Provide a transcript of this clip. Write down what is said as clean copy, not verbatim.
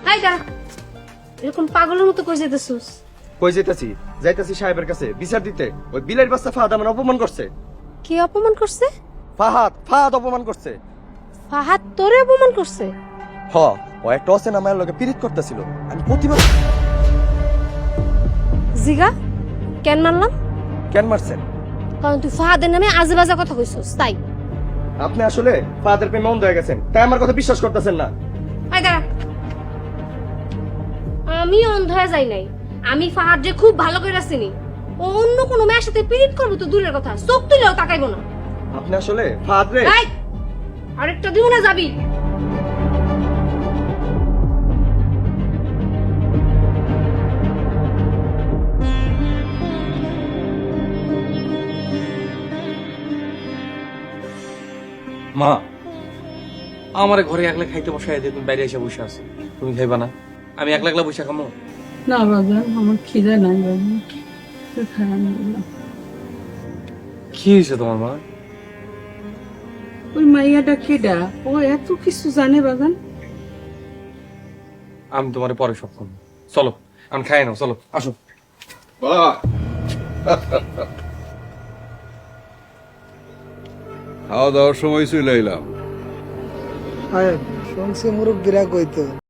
High দাঁড়া, এরকম পাগলের মতো কই যেতেছিস? কই যাইতাছি সাহেবের কাছে বিচার দিতে। ওই বিলের বাচ্চা ফাহাদ আমার অপমান করছে। কে অপমান করছে? ফাহাদ অপমান করছে। ফাহাদ তোরে অপমান করছে? হ, ও একটা অচেনা মায়ের লগে পিরিত করতেছিল। আমি প্রতিবাদ। জিগা কেন মারলাম? কেন মারছেন? কারণ তুই ফাহাদের নামে আজে বাজে কথা কইছস তাই। আপনি আসলে ফাহাদের প্রেমে অন্ধ হয়ে গেছেন, তাই আমার কথা বিশ্বাস করতেছেন না। হাই দাঁড়া, আমি অন্ধ হয়ে যাই নাই। আমি ফাহাদ যে খুব ভালো করে চিনি। ও অন্য কোনো মেয়ের সাথে পিরিত করবো তো দূরের কথা, চোখ তুলেও তাকাইবো না। আপনি আসলে ফাহাদ রে। এই, আরেকটা দিও না যাবি। মা, আমার ঘরে একলা খাইতে বসাই দিয়ে তুমি বাইরে এসে বসে আছো, তুমি খাইবা না? আমি একলা একলা বসে খামো? না বাজান, আমার খিদে নাই বাজান, তুই খারাপ না। কি হয়েছে তোমার মা? ওই মাইয়াটা কেডা? ও এত কিছু জানে বাজান? আমি তোমার পরে সব করবো। চলো, আমি খাই নাও, চলো আসো। খাওয়া দাওয়ার সময় চলে এলাম। শুনছি মুরব্বীরা কইতো